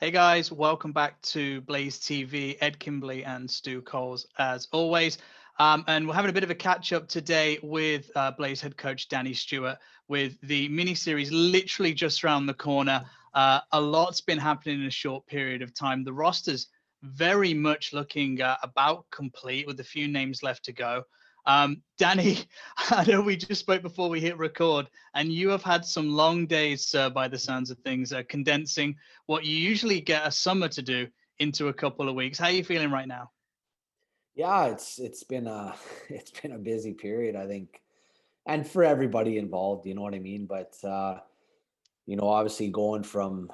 Hey guys, welcome back to Blaze TV. Ed Kimbley and Stu Coles as always. And we're having a bit of a catch up today with Blaze head coach Danny Stewart with the mini series literally just around the corner. A lot's been happening in a short period of time. The roster's very much looking about complete with a few names left to go. Danny, I know we just spoke before we hit record, and you have had some long days by the sounds of things, condensing what you usually get a summer to do into a couple of weeks. How are you feeling right now? Yeah, it's been a it's been a busy period, I think, and for everybody involved, you know what I mean. But obviously going from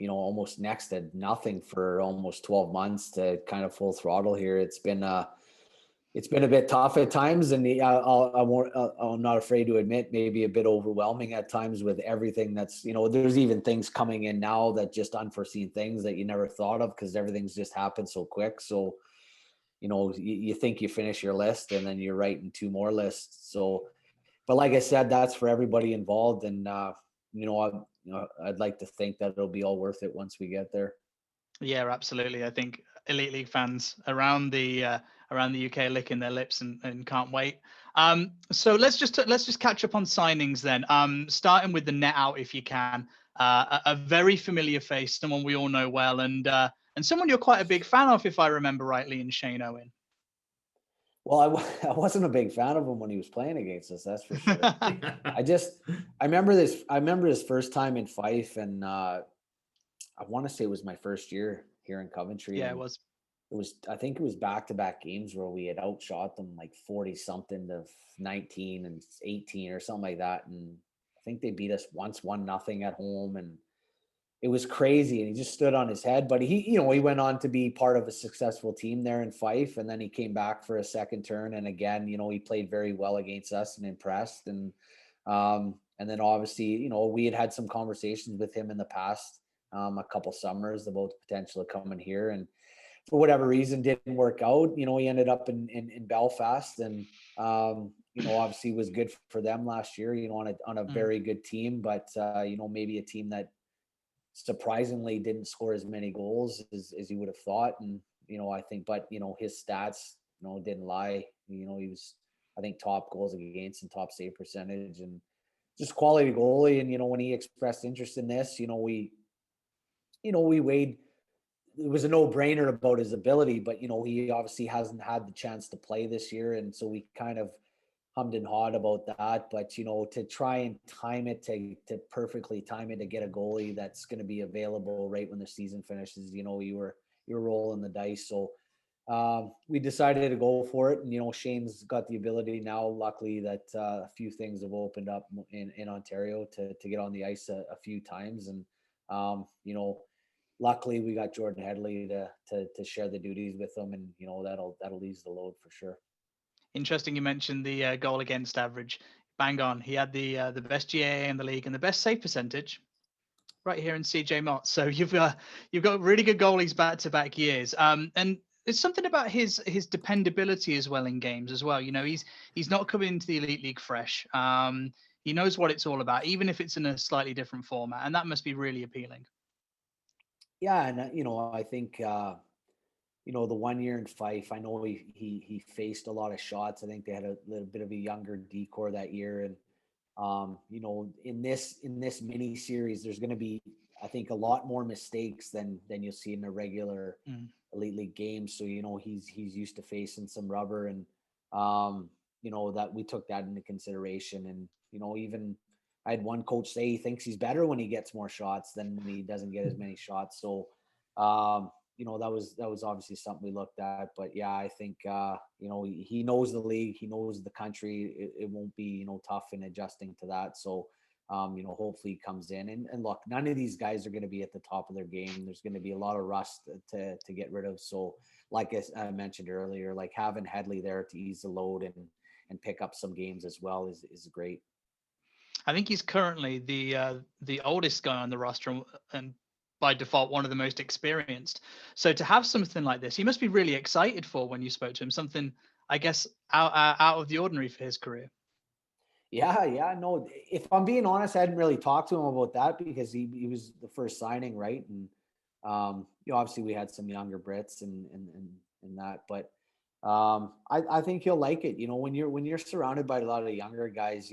almost next to nothing for almost 12 months to kind of full throttle here, it's been a bit tough at times, and I'm not afraid to admit maybe a bit overwhelming at times with everything that's there's even things coming in now that just unforeseen things that you never thought of because everything's just happened so quick. So you think you finish your list and then you're writing two more lists. So, but like I said, that's for everybody involved. And, I'd like to think that it'll be all worth it once we get there. Yeah, absolutely. I think Elite League fans around the UK are licking their lips and can't wait. So let's just catch up on signings then. Starting with the net out if you can. A very familiar face, someone we all know well, and someone you're quite a big fan of, if I remember rightly, in Shane Owen. Well, I wasn't a big fan of him when he was playing against us. That's for sure. I just, I remember this. I remember his first time in Fife, and I want to say it was my first year here in Coventry, Yeah, it and was. I think it was back-to-back games where we had outshot them like 40 something to 19 and 18 or something like that. And I think they beat us once 1-0 at home. And it was crazy. And he just stood on his head, but he went on to be part of a successful team there in Fife. And then he came back for a second turn. And again, he played very well against us and impressed. And then obviously, we had some conversations with him in the past, a couple summers about the potential of coming here, and for whatever reason didn't work out. He ended up in Belfast, and obviously was good for them last year, on a very good team, but maybe a team that surprisingly didn't score as many goals as you would have thought. And I think, but his stats didn't lie. He was, I think, top goals against and top save percentage, and just quality goalie. And when he expressed interest in this, we weighed, it was a no-brainer about his ability, but he obviously hasn't had the chance to play this year, and so we kind of hummed and hawed about that. But to try and time it to perfectly time it to get a goalie that's going to be available right when the season finishes, you were rolling the dice. So we decided to go for it, and Shane's got the ability now, luckily, that a few things have opened up in Ontario to get on the ice a few times. And luckily we got Jordan Headley to share the duties with him, and that'll ease the load for sure. Interesting you mentioned the goal against average. Bang on. He had the best GAA in the league and the best save percentage right here in CJ Mott. So you've got really good goalies back to back years. And it's something about his dependability as well in games as well. He's not coming into the Elite League fresh. He knows what it's all about, even if it's in a slightly different format, and that must be really appealing. Yeah, and I think the 1 year in Fife, I know he faced a lot of shots. I think they had a little bit of a younger decor that year, and in this mini series, there's going to be, I think, a lot more mistakes than you'll see in a regular Elite League game. So he's used to facing some rubber, and that we took that into consideration. And even I had one coach say he thinks he's better when he gets more shots than when he doesn't get as many shots. So that was obviously something we looked at. But yeah, I think he knows the league, he knows the country. It won't be tough in adjusting to that. So hopefully he comes in, and look, none of these guys are going to be at the top of their game. There's going to be a lot of rust to get rid of. So like I mentioned earlier, like having Headley there to ease the load and pick up some games as well is great. I think he's currently the oldest guy on the roster, and by default one of the most experienced. So to have something like this, he must be really excited for when you spoke to him. Something, I guess, out of the ordinary for his career. Yeah, no. If I'm being honest, I hadn't really talked to him about that because he was the first signing, right? And Obviously we had some younger Brits and that, but I think he'll like it. When you're surrounded by a lot of younger guys,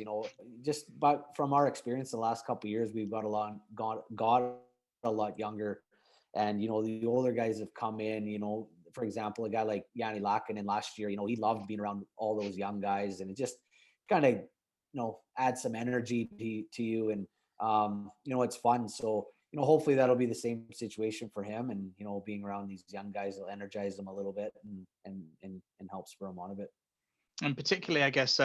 just but from our experience the last couple of years, we've got a lot younger, and the older guys have come in. For example, a guy like Yanni Lakkinen last year, he loved being around all those young guys, and it just kind of adds some energy to you, and it's fun. So hopefully that'll be the same situation for him, and being around these young guys will energize them a little bit and help spur them on a bit. And particularly, I guess,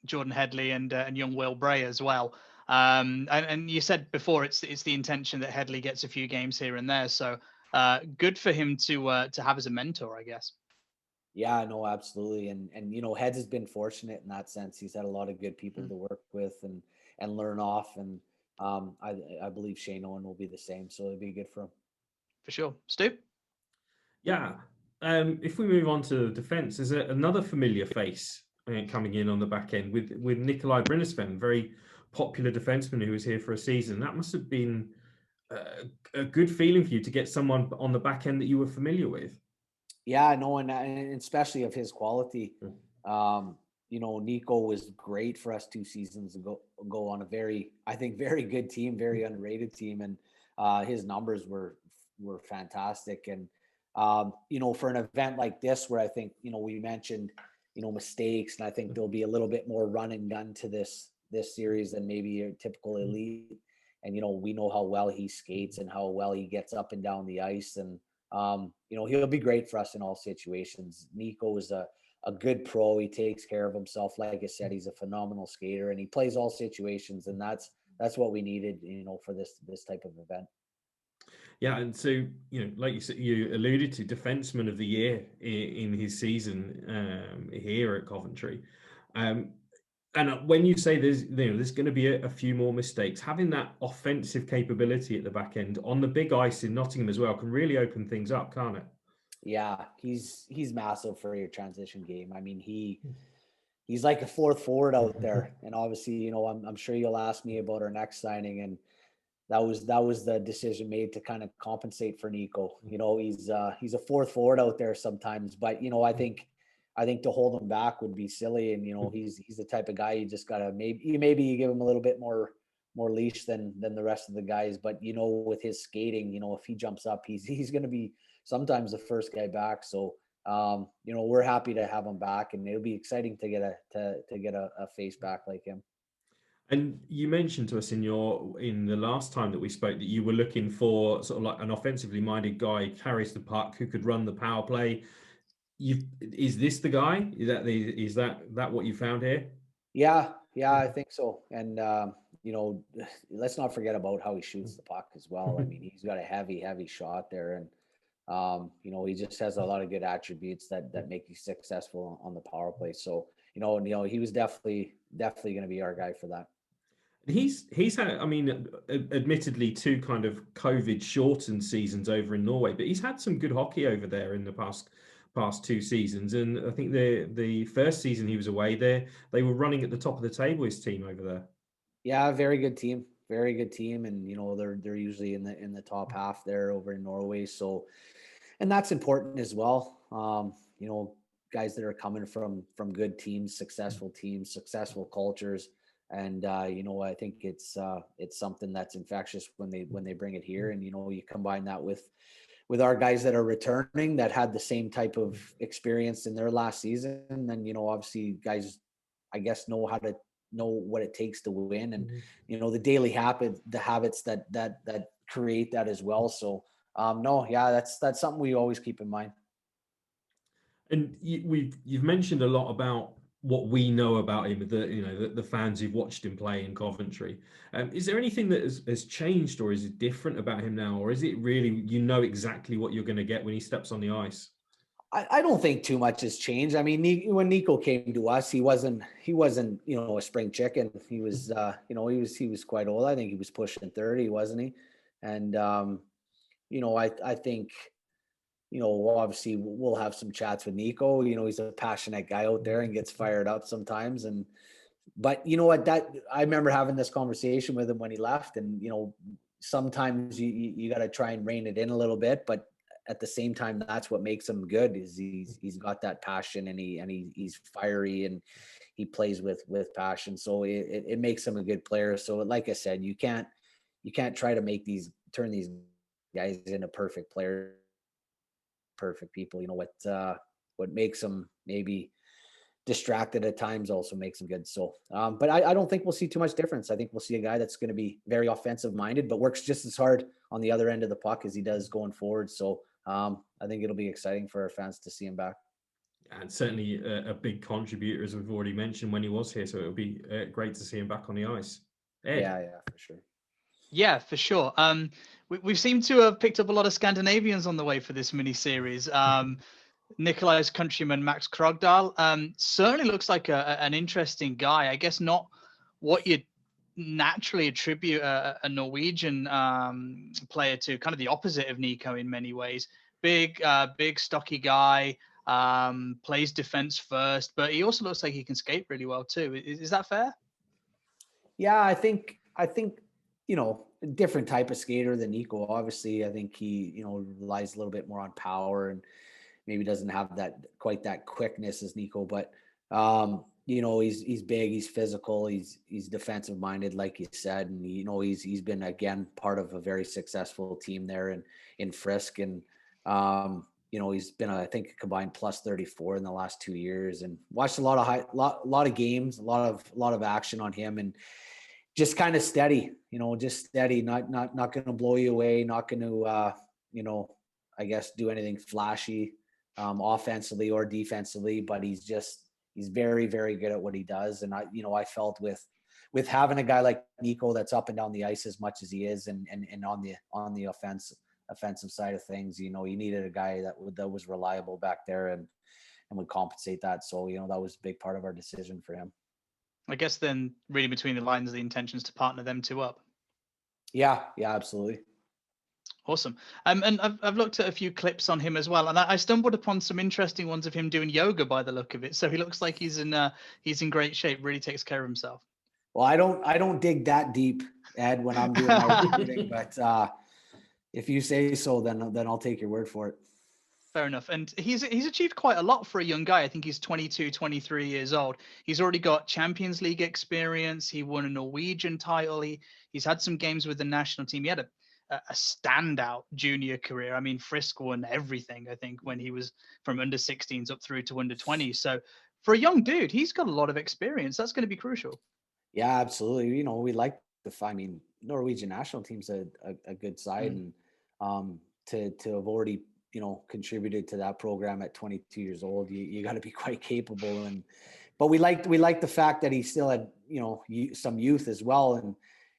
Jordan Headley and young Will Bray as well. And you said before it's the intention that Headley gets a few games here and there. So good for him to have as a mentor, I guess. Yeah, no, absolutely. And Heads has been fortunate in that sense. He's had a lot of good people to work with and learn off. And I believe Shane Owen will be the same. So it'll be good for him. For sure. Stu? Yeah. If we move on to defense, there's another familiar face coming in on the back end with Nikolai Brinnesven, very popular defenseman who was here for a season. That must have been a good feeling for you to get someone on the back end that you were familiar with. Yeah, no, and especially of his quality. Nico was great for us 2 seasons ago on a very good team, very underrated team, and his numbers were fantastic. And for an event like this, where I think we mentioned mistakes, and I think there'll be a little bit more run and gun to this series than maybe a typical elite. And we know how well he skates and how well he gets up and down the ice, and he'll be great for us in all situations. Nico is a good pro. He takes care of himself. Like I said, he's a phenomenal skater, and he plays all situations, and that's what we needed, for this type of event. Yeah, and so like you said, you alluded to defenseman of the year in his season here at Coventry. And when you say there's going to be a few more mistakes, having that offensive capability at the back end on the big ice in Nottingham as well can really open things up, can't it? Yeah, he's massive for your transition game. I mean, he's like a fourth forward out there, and obviously, I'm sure you'll ask me about our next signing, and that was the decision made to kind of compensate for Nico. He's a fourth forward out there sometimes, but I think to hold him back would be silly, and he's the type of guy you just gotta maybe you give him a little bit more leash than the rest of the guys. But with his skating, if he jumps up, he's going to be sometimes the first guy back. So we're happy to have him back, and it'll be exciting to get a face back like him. And you mentioned to us in the last time that we spoke that you were looking for sort of like an offensively minded guy, carries the puck, who could run the power play. Is this the guy? Is that what you found here? Yeah, I think so. And let's not forget about how he shoots the puck as well. I mean, he's got a heavy shot there, and he just has a lot of good attributes that make you successful on the power play. So he was definitely going to be our guy for that. He's had, I mean, admittedly 2 kind of COVID shortened seasons over in Norway, but he's had some good hockey over there in the past 2 seasons. And I think the first season he was away there, they were running at the top of the table, his team over there. Yeah, very good team. And they're usually in the top half there over in Norway. So, and that's important as well. Guys that are coming from good teams, successful cultures. And I think it's something that's infectious when they bring it here. And you combine that with our guys that are returning that had the same type of experience in their last season, then obviously guys, I guess, know what it takes to win, and the daily habits that create that as well. So that's something we always keep in mind. And you've mentioned a lot about what we know about him, the fans who've watched him play in Coventry. Is there anything that has changed, or is it different about him now, or is it really exactly what you're going to get when he steps on the ice? I don't think too much has changed. I mean, when Nico came to us, he wasn't a spring chicken. He was he was quite old. I think he was pushing 30, wasn't he? And I think obviously we'll have some chats with Nico. He's a passionate guy out there and gets fired up sometimes. But you know what, I remember having this conversation with him when he left, and sometimes you got to try and rein it in a little bit, but at the same time, that's what makes him good. Is he's got that passion, and he's fiery, and he plays with passion. So it makes him a good player. So like I said, you can't try to turn these guys into perfect players, perfect people. You know what makes them maybe distracted at times also makes him good. So, but I don't think we'll see too much difference. I think we'll see a guy that's going to be very offensive minded, but works just as hard on the other end of the puck as he does going forward. So, I think it'll be exciting for our fans to see him back. And certainly a big contributor, as we've already mentioned, when he was here. So it'll be great to see him back on the ice. Ed. Yeah, for sure. Yeah, for sure. We seem to have picked up a lot of Scandinavians on the way for this mini series. Nikolai's countryman Max Krog certainly looks like an interesting guy. I guess not what you'd naturally attribute a Norwegian player to, kind of the opposite of Nico in many ways. Big, stocky guy, plays defense first, but he also looks like he can skate really well too. Is that fair? Yeah, I think, you know, a different type of skater than Nico. Obviously, I think he, you know, relies a little bit more on power and maybe doesn't have quite that quickness as Nico, but you know, he's big, he's physical, he's defensive minded, like you said, and you know, he's been again part of a very successful team there in Frisk, and you know, he's been I think a combined plus 34 in the last 2 years, and watched a lot of games, a lot of action on him, and just kind of steady, you know, just steady, not going to blow you away, not going to you know, I guess do anything flashy offensively or defensively, but he's very, very good at what he does. And I felt with having a guy like Nico that's up and down the ice as much as he is, and on the offensive side of things, you know, you needed a guy that was reliable back there and would compensate that. So, you know, that was a big part of our decision for him. I guess then reading between the lines, the intentions to partner them two up. Yeah, absolutely. Awesome. And I've looked at a few clips on him as well, and I stumbled upon some interesting ones of him doing yoga by the look of it. So he looks like he's in great shape. Really takes care of himself. Well, I don't dig that deep, Ed, when I'm doing my recruiting, but if you say so, then I'll take your word for it. Fair enough. And he's achieved quite a lot for a young guy. I think he's 22, 23 years old. He's already got Champions League experience. He won a Norwegian title. He's had some games with the national team. He had a standout junior career. I mean, Frisk won everything, I think, when he was from under 16s up through to under 20s. So for a young dude, he's got a lot of experience. That's going to be crucial. Yeah, absolutely. You know, we like Norwegian national team's a good side, and to have already, you know, contributed to that program at 22 years old, you got to be quite capable. But we liked the fact that he still had, you know, some youth as well. And,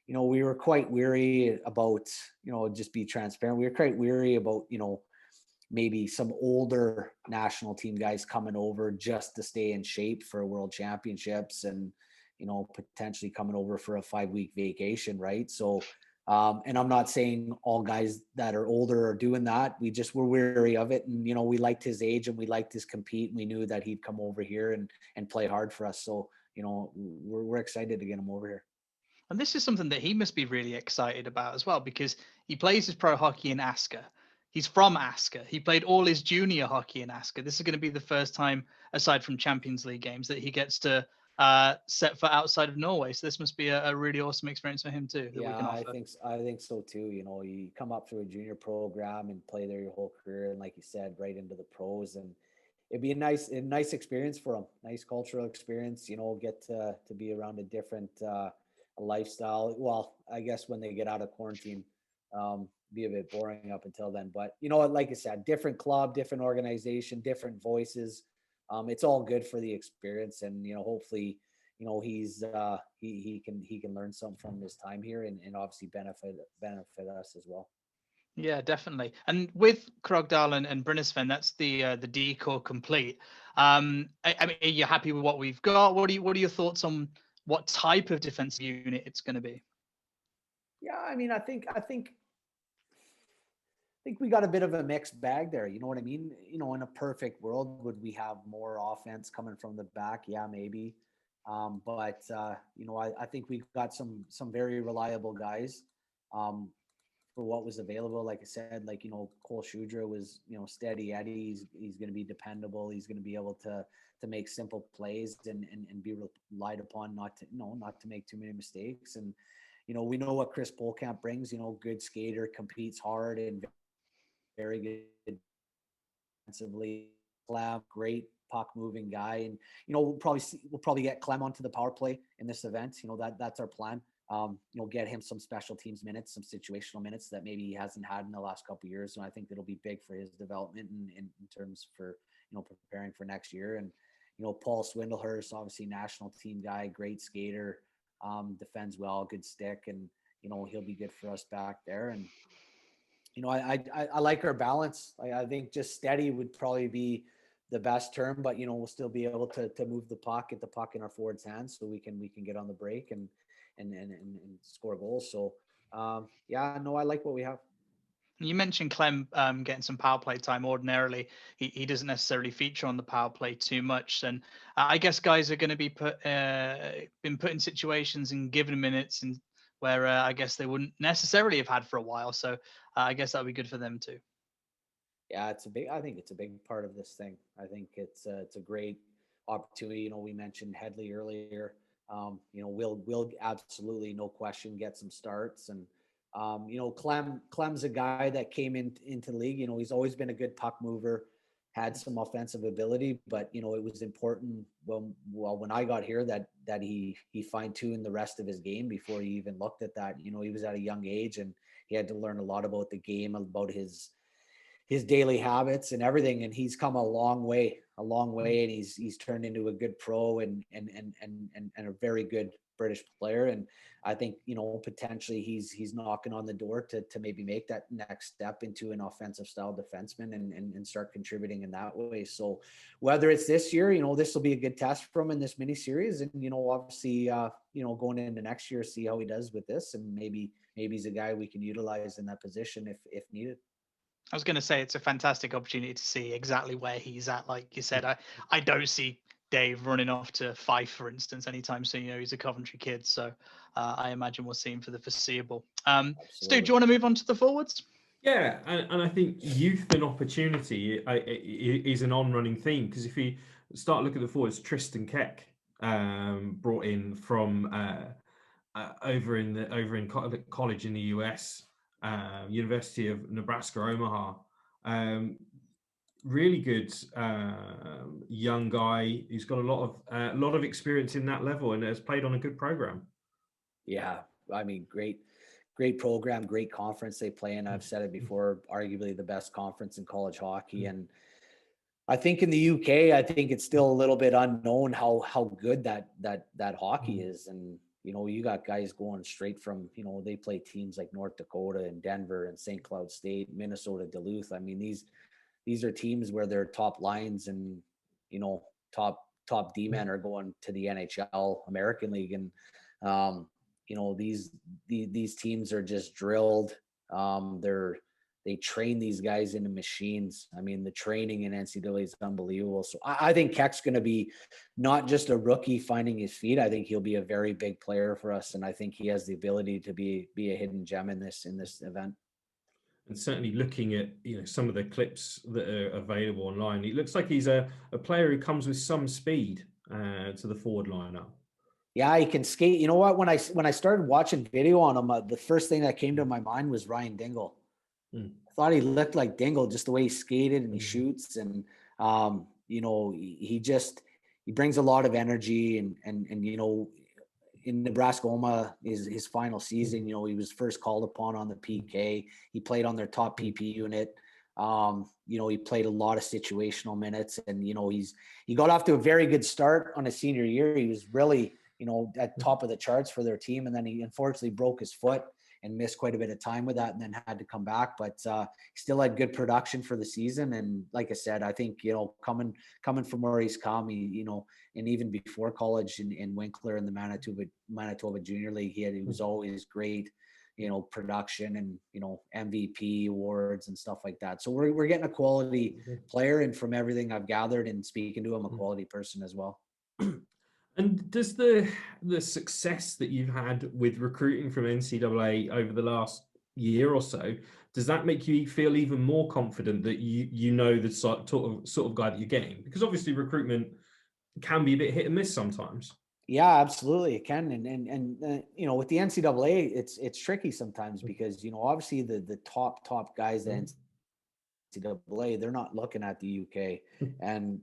you know, we were quite weary about, you know, just be transparent. We were quite weary about, you know, maybe some older national team guys coming over just to stay in shape for world championships, and, you know, potentially coming over for a 5-week vacation. Right. So, and I'm not saying all guys that are older are doing that. We just were weary of it. And, you know, we liked his age and we liked his compete, and we knew that he'd come over here and play hard for us. So, you know, we're excited to get him over here. And this is something that he must be really excited about as well, because he plays his pro hockey in Asker. He's from Asker. He played all his junior hockey in Asker. This is going to be the first time, aside from Champions League games, that he gets to set foot outside of Norway. So this must be a really awesome experience for him too. Yeah, I think so too. You know, you come up through a junior program and play there your whole career, and like you said, right into the pros, and it'd be a nice experience for him. Nice cultural experience. You know, get to be around a different lifestyle. Well, I guess when they get out of quarantine, be a bit boring up until then. But, you know, like I said, different club, different organization, different voices. It's all good for the experience, and, you know, hopefully, you know, he can learn something from his time here, and obviously benefit us as well. Yeah, definitely. And with Krogdal and Brynäsven, that's the D core complete. I mean, are you happy with what we've got? What are your thoughts on what type of defensive unit it's going to be? Yeah, I mean, I think we got a bit of a mixed bag there. You know what I mean? You know, in a perfect world, would we have more offense coming from the back? Yeah, maybe. But you know, I think we've got some very reliable guys. what was available. Like I said, like, Cole Shudra was, steady Eddie. He's going to be dependable. He's going to be able to make simple plays and be relied upon not to make too many mistakes. And, we know what Chris Polkamp brings, good skater, competes hard and very good defensively. Clem, great puck moving guy. And, we'll probably get Clem onto the power play in this event. That's our plan. Get him some special teams minutes, some situational minutes that maybe he hasn't had in the last couple of years. And I think that'll be big for his development in terms for, preparing for next year. And, Paul Swindlehurst, obviously national team guy, great skater, defends well, good stick. And, he'll be good for us back there. And, I like our balance. I think just steady would probably be the best term, but, we'll still be able to move the puck, get the puck in our forwards' hands so we can get on the break and score goals. So, I like what we have. You mentioned Clem getting some power play time. Ordinarily, he doesn't necessarily feature on the power play too much, and I guess guys are going to be been put in situations and given minutes and where I guess they wouldn't necessarily have had for a while. So I guess that'll be good for them too. Yeah, I think it's a big part of this thing. I think it's a great opportunity. We mentioned Headley earlier. We'll absolutely, no question, get some starts. And, Clem's a guy that came into the league. He's always been a good puck mover, had some offensive ability, but, it was important when I got here that he fine-tuned the rest of his game before he even looked at that. He was at a young age and he had to learn a lot about the game, about his daily habits and everything. And he's come a long way, and he's turned into a good pro and a very good British player. And I think, potentially he's knocking on the door to maybe make that next step into an offensive style defenseman and start contributing in that way. So whether it's this year, this will be a good test for him in this mini series. And, obviously, going into next year, see how he does with this. And maybe he's a guy we can utilize in that position if needed. I was going to say it's a fantastic opportunity to see exactly where he's at. Like you said, I don't see Dave running off to Fife, for instance, anytime soon. He's a Coventry kid, so I imagine we'll see him for the foreseeable. Stu, do you want to move on to the forwards? Yeah, and I think youth and opportunity is an on-running theme, because if you start looking at the forwards, Tristan Keck brought in from over in college in the US. University of Nebraska Omaha, really good young guy who's got a lot of experience in that level and has played on a good program. Yeah, I mean, great program, great conference they play in. I've said it before, arguably the best conference in college hockey. And I think in the UK, I think it's still a little bit unknown how good that hockey is. And you got guys going straight from, they play teams like North Dakota and Denver and St. Cloud State, Minnesota, Duluth. I mean, these are teams where their top lines and, top D-men are going to the NHL, American League. And, these teams are just drilled. They train these guys into machines. I mean, the training in NCAA is unbelievable. So I think Keck's going to be not just a rookie finding his feet. I think he'll be a very big player for us. And I think he has the ability to be a hidden gem in this event. And certainly looking at, some of the clips that are available online, it looks like he's a player who comes with some speed to the forward lineup. Yeah, he can skate. You know what? When I started watching video on him, the first thing that came to my mind was Ryan Dingle. I thought he looked like Dingle, just the way he skated and he shoots. And, he brings a lot of energy and in Nebraska Omaha is his final season. He was first called upon on the PK. He played on their top PP unit. He played a lot of situational minutes and, he got off to a very good start on his senior year. He was really, at top of the charts for their team. And then he unfortunately broke his foot and missed quite a bit of time with that and then had to come back, but still had good production for the season. And like I said, I think, coming from where he's come, and even before college in Winkler and the Manitoba Junior League, he was always great, production and, MVP awards and stuff like that. So we're getting a quality player, and from everything I've gathered and speaking to him, a quality person as well. And does the success that you've had with recruiting from NCAA over the last year or so, does that make you feel even more confident that you know the sort of guy that you're getting? Because obviously recruitment can be a bit hit and miss sometimes. Yeah, absolutely, it can. And you know, with the NCAA, it's tricky sometimes because, you know, obviously the top guys at NCAA, they're not looking at the UK. And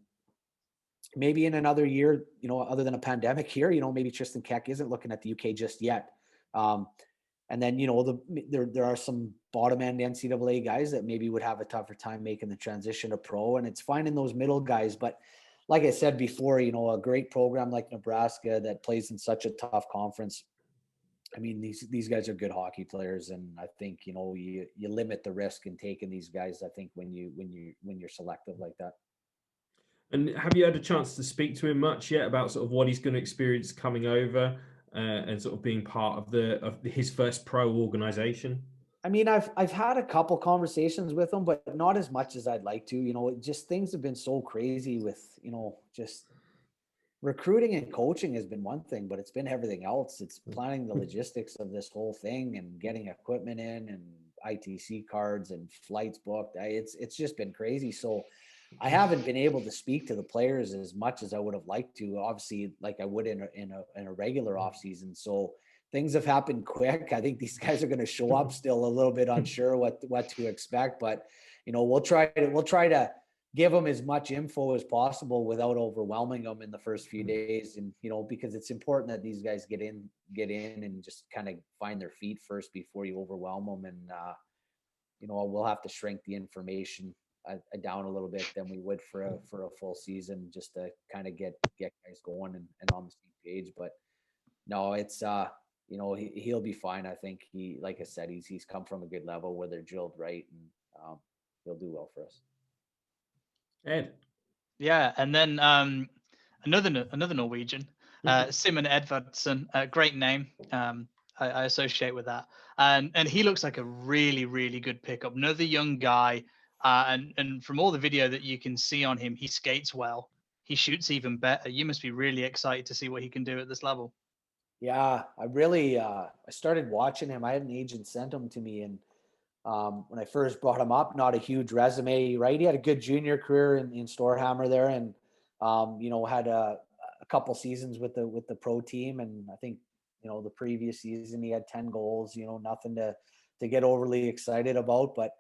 maybe in another year, you know, other than a pandemic here, you know, maybe Tristan Keck isn't looking at the UK just yet. And then, you know, there are some bottom end NCAA guys that maybe would have a tougher time making the transition to pro, and it's finding those middle guys. But like I said before, you know, a great program like Nebraska that plays in such a tough conference. I mean, these guys are good hockey players, and I think, you know, you limit the risk in taking these guys, I think, when you're selective like that. And have you had a chance to speak to him much yet about sort of what he's going to experience coming over and sort of being part of his first pro organization? I mean, I've had a couple conversations with him, but not as much as I'd like to. You know, just things have been so crazy with, you know, just recruiting and coaching has been one thing, but it's been everything else. It's planning the logistics of this whole thing and getting equipment in and ITC cards and flights booked. It's just been crazy. So I haven't been able to speak to the players as much as I would have liked to, obviously, like I would in a regular off season. So things have happened quick. I think these guys are going to show up still a little bit unsure what to expect, but you know, we'll try to give them as much info as possible without overwhelming them in the first few days. And, you know, because it's important that these guys get in and just kind of find their feet first before you overwhelm them. And, you know, we'll have to shrink the information down a little bit than we would for a full season, just to kind of get guys going and on the same page. But no, it's, you know, he'll be fine. I think like I said, he's come from a good level where they're drilled right, and he'll do well for us. Ed. Yeah, and then another Norwegian, Simon Edvardson, great name. I associate with that, and he looks like a really, really good pickup. Another young guy, and from all the video that you can see on him, he skates well. He shoots even better. You must be really excited to see what he can do at this level. Yeah, I really I started watching him. I had an agent sent him to me, and when I first brought him up, not a huge resume, right? He had a good junior career in Storehammer there, and you know, had a couple seasons with the pro team, and I think, you know, the previous season he had 10 goals. You know, nothing to get overly excited about, but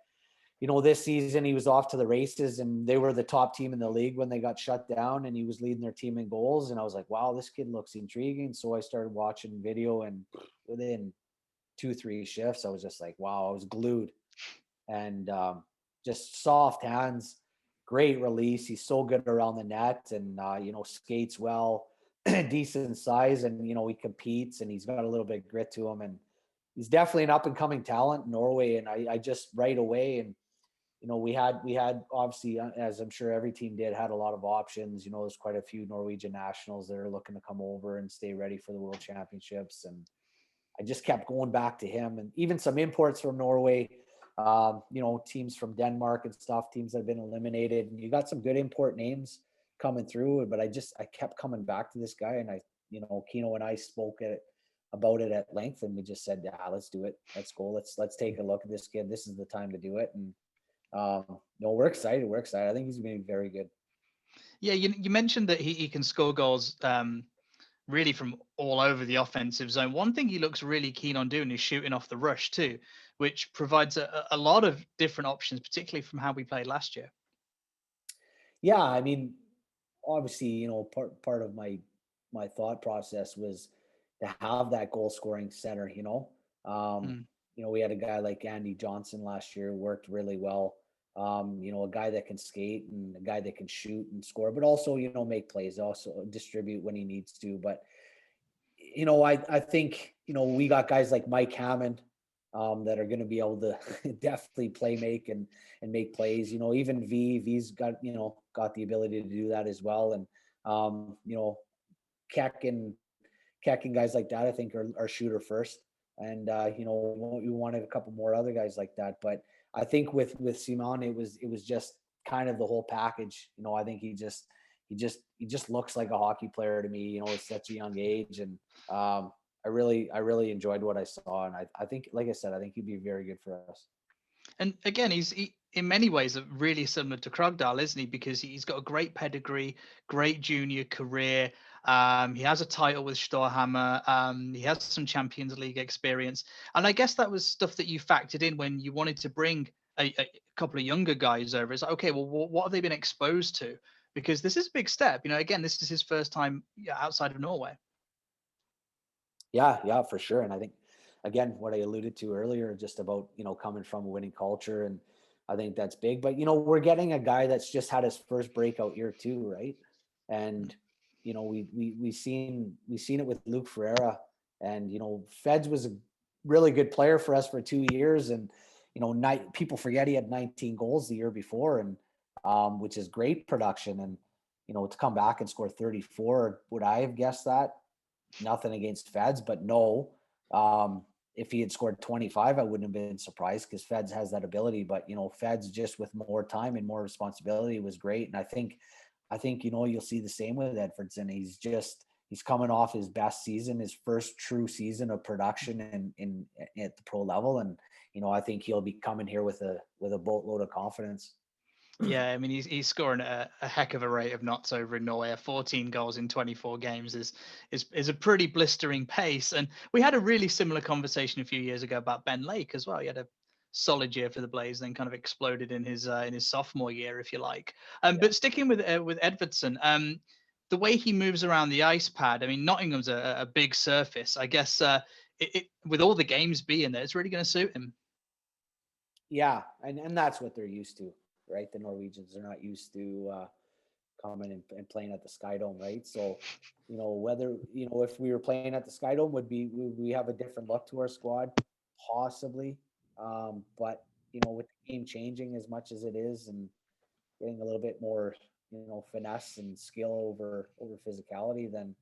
you know, this season he was off to the races, and they were the top team in the league when they got shut down, and he was leading their team in goals. And I was like, wow, this kid looks intriguing. So I started watching video, and within 2-3 shifts, I was just like, wow, I was glued. And just soft hands, great release. He's so good around the net, and you know, skates well, decent size, and you know, he competes, and he's got a little bit of grit to him, and he's definitely an up and coming talent in Norway. And I just right away, and you know, we had obviously, as I'm sure every team did, had a lot of options. You know, there's quite a few Norwegian nationals that are looking to come over and stay ready for the World Championships, and I just kept going back to him, and even some imports from Norway. You know, teams from Denmark and stuff, teams that have been eliminated, and you got some good import names coming through. But I kept coming back to this guy, and you know, Kino and I spoke about it at length, and we just said, yeah, let's do it. Let's go. Let's take a look at this kid. This is the time to do it. And no, we're excited. We're excited. I think he's going to be very good. Yeah, you mentioned that he can score goals really from all over the offensive zone. One thing he looks really keen on doing is shooting off the rush too, which provides a lot of different options, particularly from how we played last year. Yeah, I mean, obviously, you know, part of my thought process was to have that goal scoring center. You know, you know, we had a guy like Andy Johnson last year, worked really well. You know, a guy that can skate and a guy that can shoot and score, but also, you know, make plays, also distribute when he needs to. But, you know, I think, you know, we got guys like Mike Hammond that are going to be able to definitely make and make plays. You know, even V's got, you know, got the ability to do that as well. And, you know, Keck and guys like that, I think are shooter first. And, you know, we wanted a couple more other guys like that. But I think with Simon, it was just kind of the whole package. You know, I think he just looks like a hockey player to me, you know, at such a young age. And I really enjoyed what I saw, and I think, like I said, I think he'd be very good for us. And again, he's in many ways really similar to Krogdal, isn't he? Because he's got a great pedigree, great junior career. He has a title with Storhammer. He has some Champions League experience. And I guess that was stuff that you factored in when you wanted to bring a couple of younger guys over. It's like, okay, well, what have they been exposed to? Because this is a big step. Again, this is his first time outside of Norway. Yeah, for sure. And I think, again, what I alluded to earlier, just about, coming from a winning culture, and I think that's big. But, we're getting a guy that's just had his first breakout year too, right? And, we seen it with Luke Ferreira, and, Feds was a really good player for us for 2 years. And, people forget he had 19 goals the year before, and which is great production. And, to come back and score 34, would I have guessed that? Nothing against Feds, but no. If he had scored 25, I wouldn't have been surprised, because Feds has that ability. But Feds, just with more time and more responsibility, was great. And I think you'll see the same with Edvardson. He's coming off his best season, his first true season of production in at the pro level, and I think he'll be coming here with a boatload of confidence. Yeah, I mean, he's scoring a heck of a rate of knots over in Norway. 14 goals in 24 games is a pretty blistering pace. And we had a really similar conversation a few years ago about Ben Lake as well. He had a solid year for the Blaze, then kind of exploded in his sophomore year, if you like. But sticking with Edvardson, the way he moves around the ice pad, I mean, Nottingham's a big surface. I guess with all the games being there, it's really going to suit him. Yeah, and that's what they're used to. Right, the Norwegians are not used to coming and playing at the Sky Dome, right? So, whether if we were playing at the Sky Dome, would we have a different look to our squad? Possibly, but with the game changing as much as it is, and getting a little bit more finesse and skill over physicality, then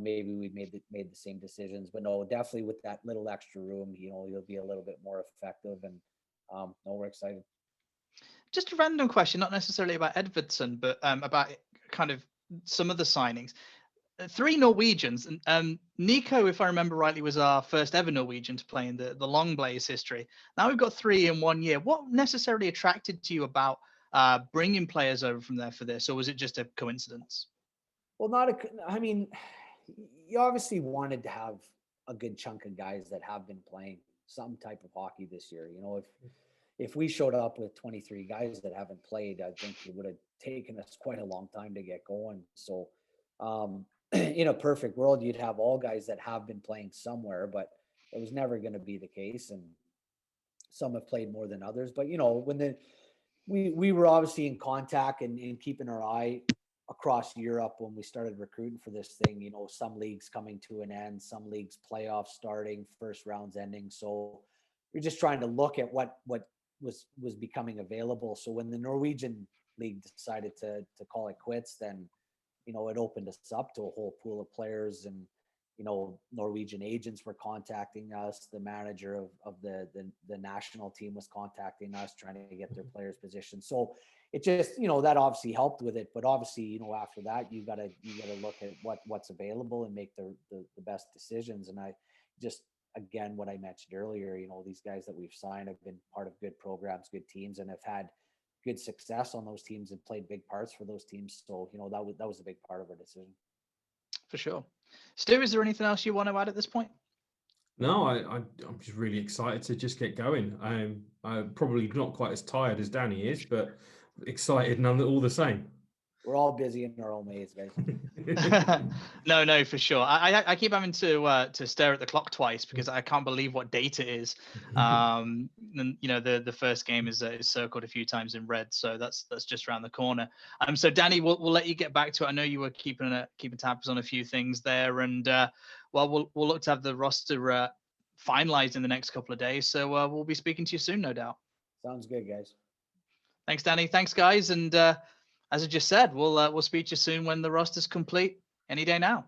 maybe we made the same decisions. But no, definitely with that little extra room, you'll be a little bit more effective, and no, we're excited. Just a random question, not necessarily about Edvardson, but about kind of some of the signings. 3 Norwegians. Nico, if I remember rightly, was our first ever Norwegian to play in the Long Blaze history. Now we've got 3 in 1 year. What necessarily attracted to you about bringing players over from there for this, or was it just a coincidence? Well, I mean, you obviously wanted to have a good chunk of guys that have been playing some type of hockey this year. If we showed up with 23 guys that haven't played, I think it would have taken us quite a long time to get going. So in a perfect world, you'd have all guys that have been playing somewhere, but it was never going to be the case. And some have played more than others. But, when we were obviously in contact and keeping our eye across Europe when we started recruiting for this thing, some leagues coming to an end, some leagues playoffs starting, first rounds ending. So we're just trying to look at what was becoming available. So when the Norwegian league decided to call it quits, then it opened us up to a whole pool of players, and Norwegian agents were contacting us. The manager of the national team was contacting us, trying to get their players positioned. So it just that obviously helped with it. But obviously after that you gotta look at what's available and make the best decisions. And I just, again, what I mentioned earlier, these guys that we've signed have been part of good programs, good teams, and have had good success on those teams and played big parts for those teams. So, that was a big part of our decision. For sure. Stu, is there anything else you want to add at this point? No, I'm just really excited to just get going. I'm probably not quite as tired as Danny is, but excited all the same. We're all busy in our own ways, guys. No, for sure. I keep having to stare at the clock twice because I can't believe what date it is. And the first game is circled a few times in red, so that's just around the corner. So Danny, we'll let you get back to it. I know you were keeping tabs on a few things there, and we'll look to have the roster finalized in the next couple of days. So we'll be speaking to you soon, no doubt. Sounds good, guys. Thanks, Danny. Thanks, guys, and as I just said, we'll speak to you soon when the roster's complete. Any day now.